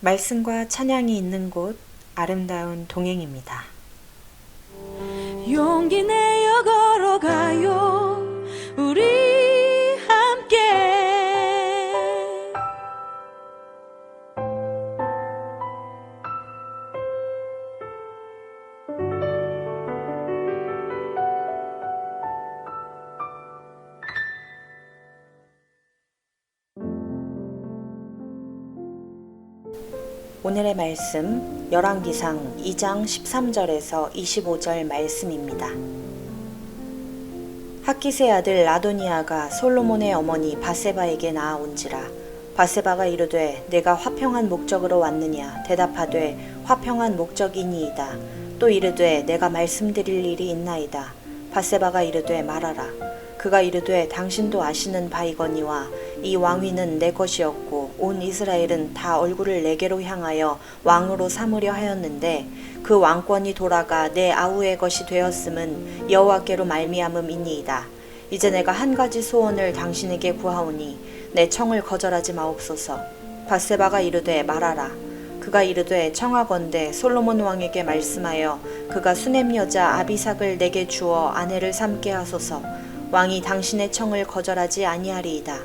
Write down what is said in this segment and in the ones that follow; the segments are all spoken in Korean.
말씀과 찬양이 있는 곳, 아름다운 동행입니다. 용기 내어 걸어가요 우리 함께. 오늘의 말씀, 열왕기상 2장 13절에서 25절 말씀입니다. 학기스의 아들 아도니아가 솔로몬의 어머니 밧세바에게 나아온지라. 밧세바가 이르되 내가 화평한 목적으로 왔느냐. 대답하되 화평한 목적이니이다. 또 이르되 내가 말씀드릴 일이 있나이다. 밧세바가 이르되 말하라. 그가 이르되 당신도 아시는 바이거니와 이 왕위는 내 것이었고 온 이스라엘은 다 얼굴을 내게로 향하여 왕으로 삼으려 하였는데 그 왕권이 돌아가 내 아우의 것이 되었음은 여호와께로 말미암음이니이다. 이제 내가 한 가지 소원을 당신에게 구하오니 내 청을 거절하지 마옵소서. 밧세바가 이르되 말하라. 그가 이르되 청하건대 솔로몬 왕에게 말씀하여 그가 수넴 여자 아비삭을 내게 주어 아내를 삼게 하소서. 왕이 당신의 청을 거절하지 아니하리이다.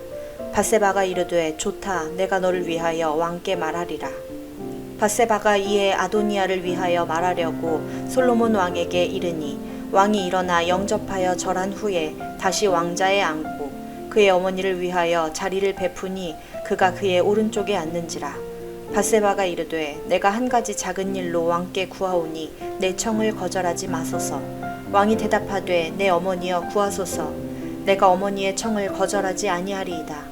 밧세바가 이르되 좋다. 내가 너를 위하여 왕께 말하리라. 밧세바가 이에 아도니아를 위하여 말하려고 솔로몬 왕에게 이르니 왕이 일어나 영접하여 절한 후에 다시 왕자에 앉고 그의 어머니를 위하여 자리를 베푸니 그가 그의 오른쪽에 앉는지라. 밧세바가 이르되 내가 한 가지 작은 일로 왕께 구하오니 내 청을 거절하지 마소서. 왕이 대답하되 내 어머니여 구하소서. 내가 어머니의 청을 거절하지 아니하리이다.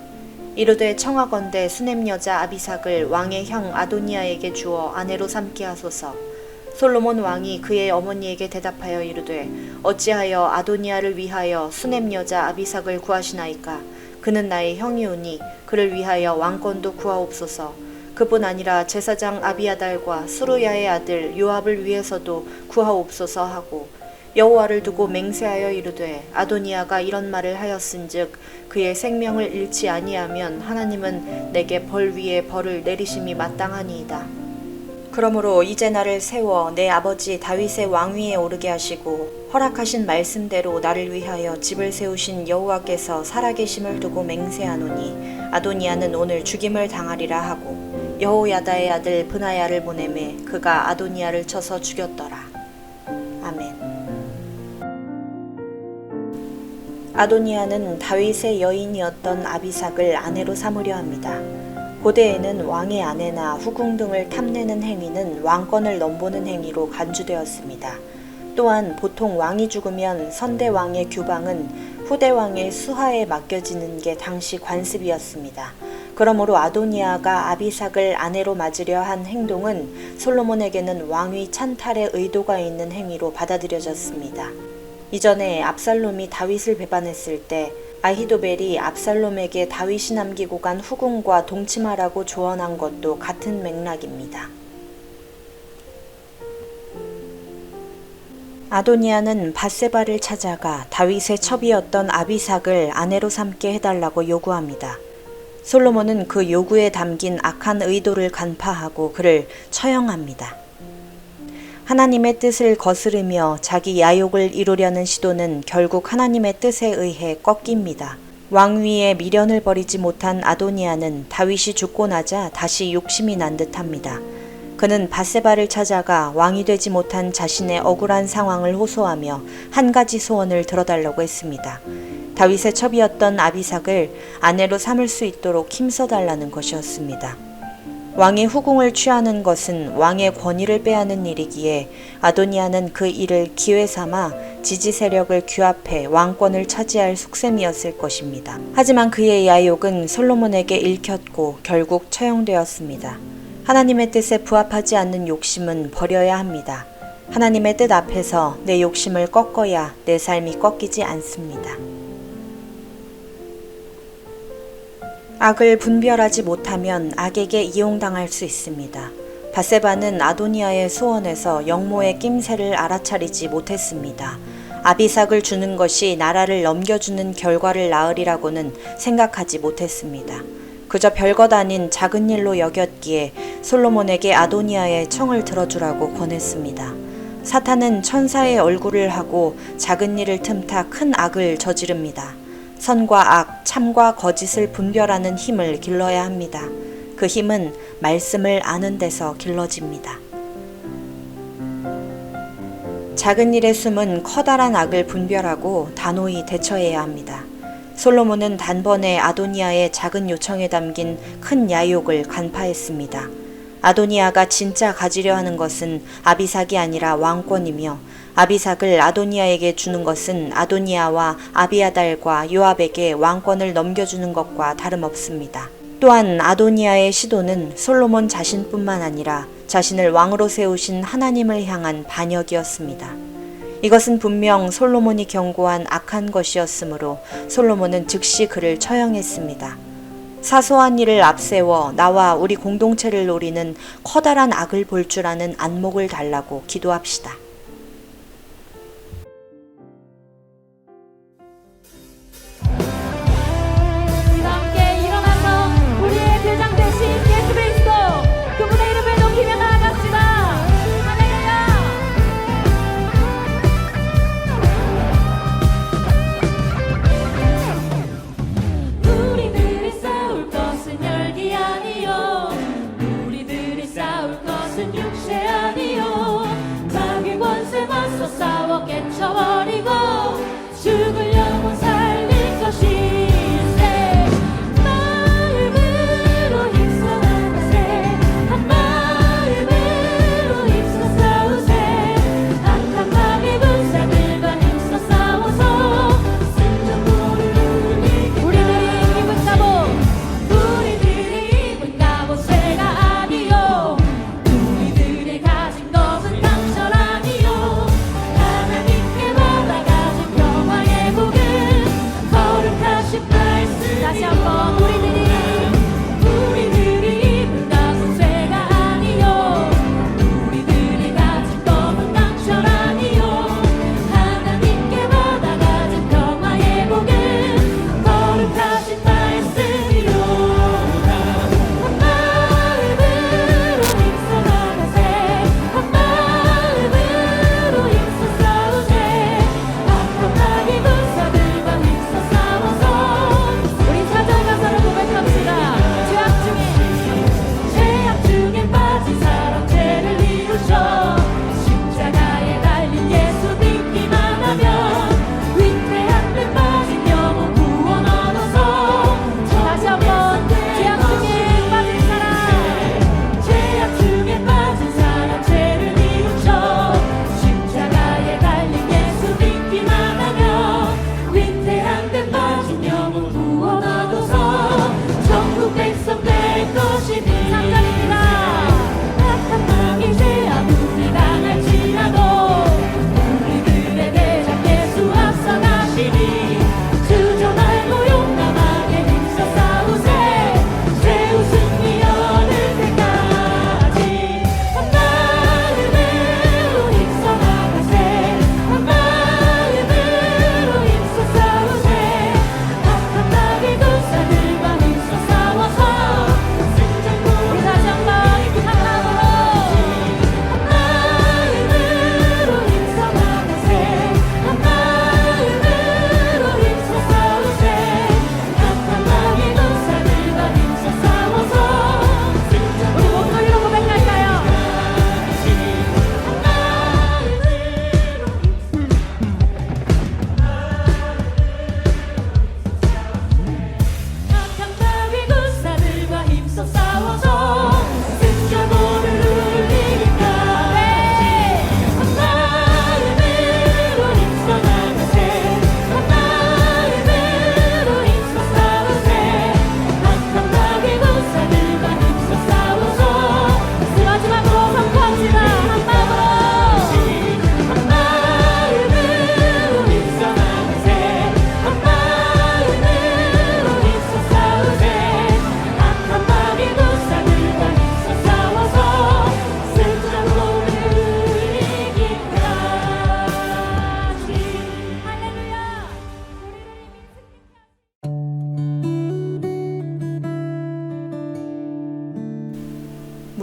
이르되 청하건대 수넴 여자 아비삭을 왕의 형 아도니아에게 주어 아내로 삼게 하소서. 솔로몬 왕이 그의 어머니에게 대답하여 이르되 어찌하여 아도니아를 위하여 수넴 여자 아비삭을 구하시나이까. 그는 나의 형이오니 그를 위하여 왕권도 구하옵소서. 그뿐 아니라 제사장 아비아달과 수르야의 아들 요압을 위해서도 구하옵소서 하고 여호와를 두고 맹세하여 이르되 아도니아가 이런 말을 하였은즉 그의 생명을 잃지 아니하면 하나님은 내게 벌 위에 벌을 내리심이 마땅하니이다. 그러므로 이제 나를 세워 내 아버지 다윗의 왕위에 오르게 하시고 허락하신 말씀대로 나를 위하여 집을 세우신 여호와께서 살아계심을 두고 맹세하노니 아도니아는 오늘 죽임을 당하리라 하고 여호야다의 아들 브나야를 보내매 그가 아도니아를 쳐서 죽였더라. 아멘. 아도니아는 다윗의 여인이었던 아비삭을 아내로 삼으려 합니다. 고대에는 왕의 아내나 후궁 등을 탐내는 행위는 왕권을 넘보는 행위로 간주되었습니다. 또한 보통 왕이 죽으면 선대왕의 규방은 후대왕의 수하에 맡겨지는 게 당시 관습이었습니다. 그러므로 아도니아가 아비삭을 아내로 맞으려 한 행동은 솔로몬에게는 왕위 찬탈의 의도가 있는 행위로 받아들여졌습니다. 이전에 압살롬이 다윗을 배반했을 때 아히도벨이 압살롬에게 다윗이 남기고 간 후궁과 동침하라고 조언한 것도 같은 맥락입니다. 아도니아는 밧세바를 찾아가 다윗의 첩이었던 아비삭을 아내로 삼게 해달라고 요구합니다. 솔로몬은 그 요구에 담긴 악한 의도를 간파하고 그를 처형합니다. 하나님의 뜻을 거스르며 자기 야욕을 이루려는 시도는 결국 하나님의 뜻에 의해 꺾입니다. 왕위에 미련을 버리지 못한 아도니아는 다윗이 죽고 나자 다시 욕심이 난 듯합니다. 그는 밧세바를 찾아가 왕이 되지 못한 자신의 억울한 상황을 호소하며 한 가지 소원을 들어달라고 했습니다. 다윗의 첩이었던 아비삭을 아내로 삼을 수 있도록 힘써달라는 것이었습니다. 왕의 후궁을 취하는 것은 왕의 권위를 빼앗는 일이기에 아도니아는 그 일을 기회 삼아 지지 세력을 규합해 왕권을 차지할 속셈이었을 것입니다. 하지만 그의 야욕은 솔로몬에게 읽혔고 결국 처형되었습니다. 하나님의 뜻에 부합하지 않는 욕심은 버려야 합니다. 하나님의 뜻 앞에서 내 욕심을 꺾어야 내 삶이 꺾이지 않습니다. 악을 분별하지 못하면 악에게 이용당할 수 있습니다. 밧세바는 아도니아의 소원에서 영모의 낌새를 알아차리지 못했습니다. 아비삭을 주는 것이 나라를 넘겨주는 결과를 낳으리라고는 생각하지 못했습니다. 그저 별것 아닌 작은 일로 여겼기에 솔로몬에게 아도니아의 청을 들어주라고 권했습니다. 사탄은 천사의 얼굴을 하고 작은 일을 틈타 큰 악을 저지릅니다. 선과 악, 참과 거짓을 분별하는 힘을 길러야 합니다. 그 힘은 말씀을 아는 데서 길러집니다. 작은 일의 숨은 커다란 악을 분별하고 단호히 대처해야 합니다. 솔로몬은 단번에 아도니아의 작은 요청에 담긴 큰 야욕을 간파했습니다. 아도니아가 진짜 가지려 하는 것은 아비삭이 아니라 왕권이며 아비삭을 아도니아에게 주는 것은 아도니아와 아비아달과 요압에게 왕권을 넘겨주는 것과 다름없습니다. 또한 아도니아의 시도는 솔로몬 자신뿐만 아니라 자신을 왕으로 세우신 하나님을 향한 반역이었습니다. 이것은 분명 솔로몬이 경고한 악한 것이었으므로 솔로몬은 즉시 그를 처형했습니다. 사소한 일을 앞세워 나와 우리 공동체를 노리는 커다란 악을 볼 줄 아는 안목을 달라고 기도합시다. 함께 일어나서 우리의 대장 되신 예수 그리스도 그분의 이름을 높이며 나아갑시다. 할렐루야. 우리들이 싸울 것은 열기 아니요, 우리들이 싸울 것은 육체 아니요, 자기 권세 맞서 싸워 깨쳐버리고 죽을 영혼 살릴 것일세. 마음으로 힘써 나가세, 한 마음으로 힘써 싸우세. 악한 마귀 군사들과 힘써 싸워서 승전보를 이기자. 우리들이 입은 갑옷새가 아니요, 우리들이 가진 것은 강철 아니요, 하나님께 받아가진 평화의 복은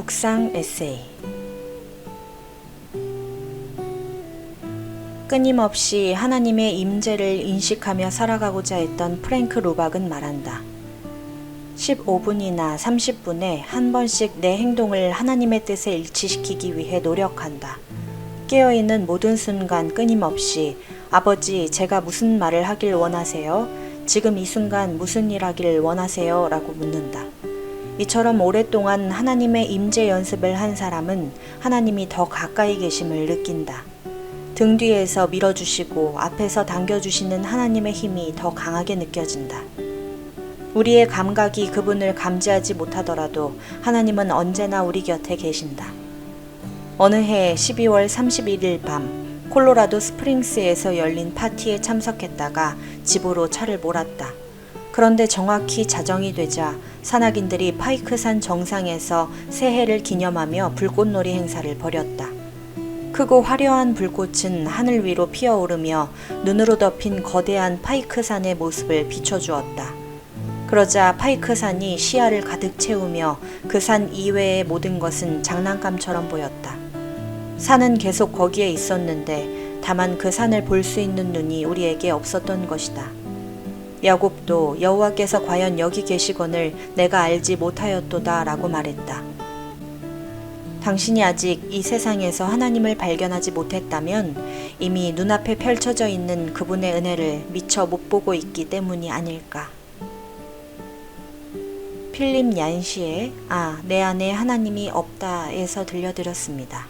묵상 에세이. 끊임없이 하나님의 임재를 인식하며 살아가고자 했던 프랭크 루박은 말한다. 15분이나 30분에 한 번씩 내 행동을 하나님의 뜻에 일치시키기 위해 노력한다. 깨어있는 모든 순간 끊임없이 아버지, 제가 무슨 말을 하길 원하세요? 지금 이 순간 무슨 일 하길 원하세요? 라고 묻는다. 이처럼 오랫동안 하나님의 임재 연습을 한 사람은 하나님이 더 가까이 계심을 느낀다. 등 뒤에서 밀어주시고 앞에서 당겨주시는 하나님의 힘이 더 강하게 느껴진다. 우리의 감각이 그분을 감지하지 못하더라도 하나님은 언제나 우리 곁에 계신다. 어느 해 12월 31일 밤 콜로라도 스프링스에서 열린 파티에 참석했다가 집으로 차를 몰았다. 그런데 정확히 자정이 되자 산악인들이 파이크산 정상에서 새해를 기념하며 불꽃놀이 행사를 벌였다. 크고 화려한 불꽃은 하늘 위로 피어오르며 눈으로 덮인 거대한 파이크산의 모습을 비춰주었다. 그러자 파이크산이 시야를 가득 채우며 그 산 이외의 모든 것은 장난감처럼 보였다. 산은 계속 거기에 있었는데 다만 그 산을 볼 수 있는 눈이 우리에게 없었던 것이다. 야곱도 여호와께서 과연 여기 계시거늘 내가 알지 못하였도다 라고 말했다. 당신이 아직 이 세상에서 하나님을 발견하지 못했다면 이미 눈앞에 펼쳐져 있는 그분의 은혜를 미처 못 보고 있기 때문이 아닐까. 필립 얀시의 내 안에 하나님이 없다에서 들려드렸습니다.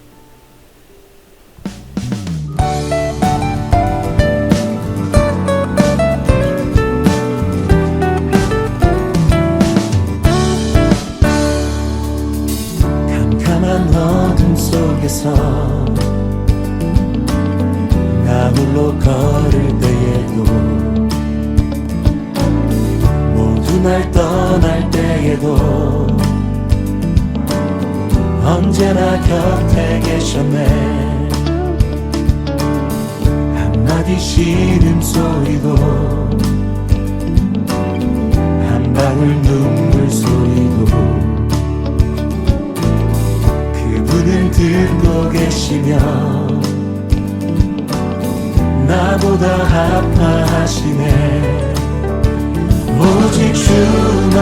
캄캄한 어둠 속에서 나 홀로 걸을 때에도 모두 날 떠날 때에도 언제나 곁에 계셨네. 한마디 신음소리도 한 방울 눈물 소리도 그분은 듣고 계시며 나보다 아파하시네. 오직 주만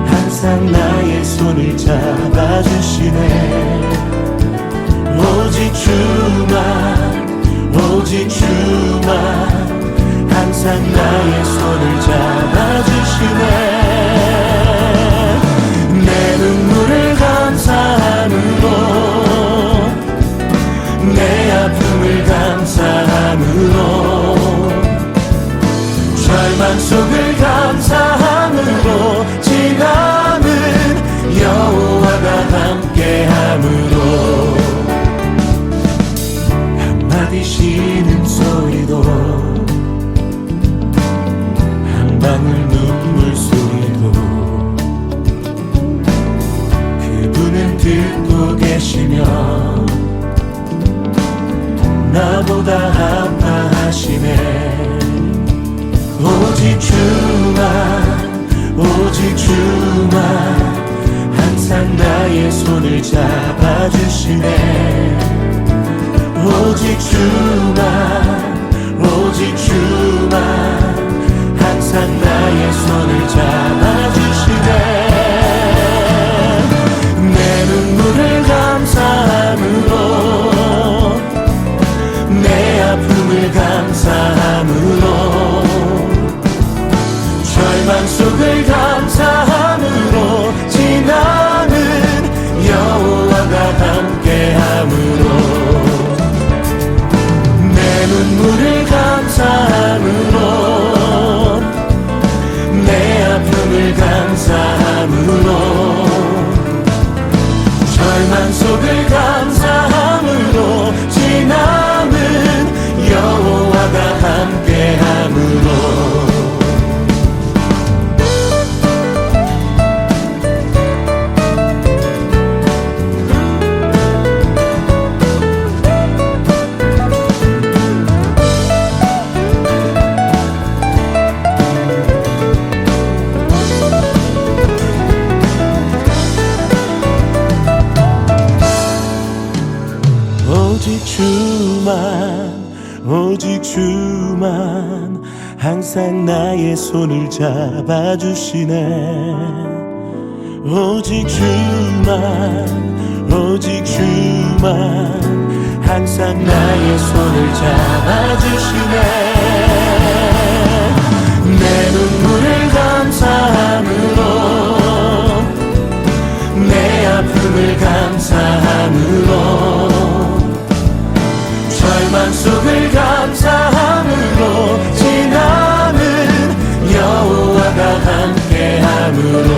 항상 나의 손을 잡아주시네. 오직 주만 항상 나의 손을 잡아주시네. 내 눈물을 감사함으로 내 아픔을 감사함으로 절망 속을 감사함으로 지나는 여호와가 함께함으로 한마디 신음소리도 한 방울 눈물 소리도 그분은 듣고 계시며 나보다 아파하시네. 오직 주만 항상 나의 손을 잡아주시네. 오직 주만 항상 나의 손을 잡아주시네. 내 눈물을 감사함으로 내 아픔을 감사함으로 절망 속을 감사함으로 지나는 여호와가 함께함으로 내 눈물을 감사함으로 내 아픔을 감사함으로 오직 주만 항상 나의 손을 잡아주시네. 오직 주만 항상 나의 손을 잡아주시네. 내 눈물을 감사함으로, 내 아픔을 감사함으로, 절망 속을 감사함으로, 지나는 여호와가 함께함으로,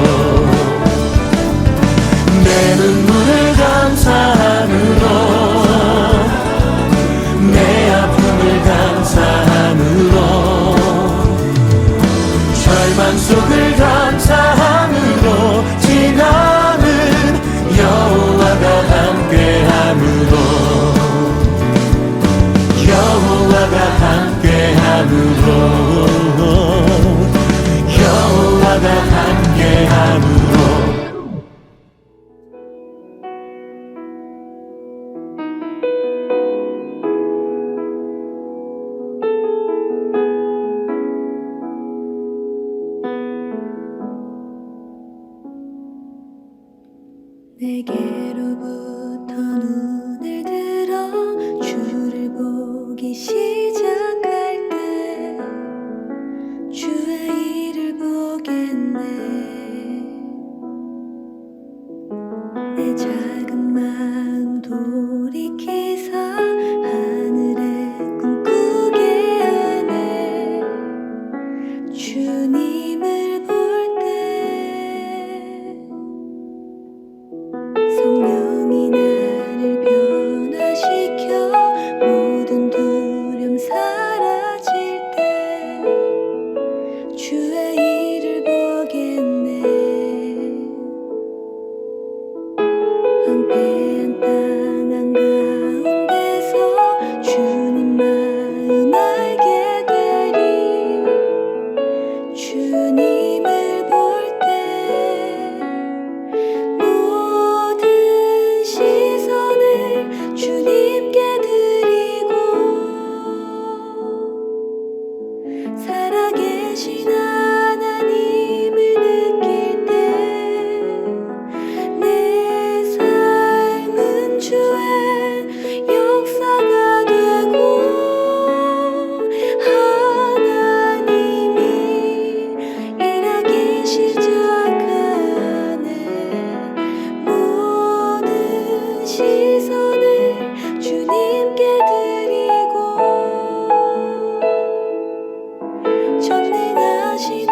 내 눈물을 감사함으로, 내 아픔을 감사함으로, 절망 속을 감사함으로, 지나는 여호와가 함께함으로, 여호와가 함께함으로, 여호와가 함께함으로. 내게로부터 눈을 들어 주를 보기 시작할 때 주의 일을 보겠네. 내 작은 마음 돌이키사 하늘에 꿈꾸게 하네. 주님을 볼 때 성령이 나를 변화시켜 모든 두려움 사라질 때 주의 일을 보겠네. 황폐한 땅 한가운데서 주님 마음 알게 되리. 주님을 볼 때 모든 시선을 주님께 드리고 살아계신 하나님을 느낄 때 내 삶은 주의 역사가 되고 하나님이 일하기 시작하네. 모든 시선을 주님께 드리고 전능하신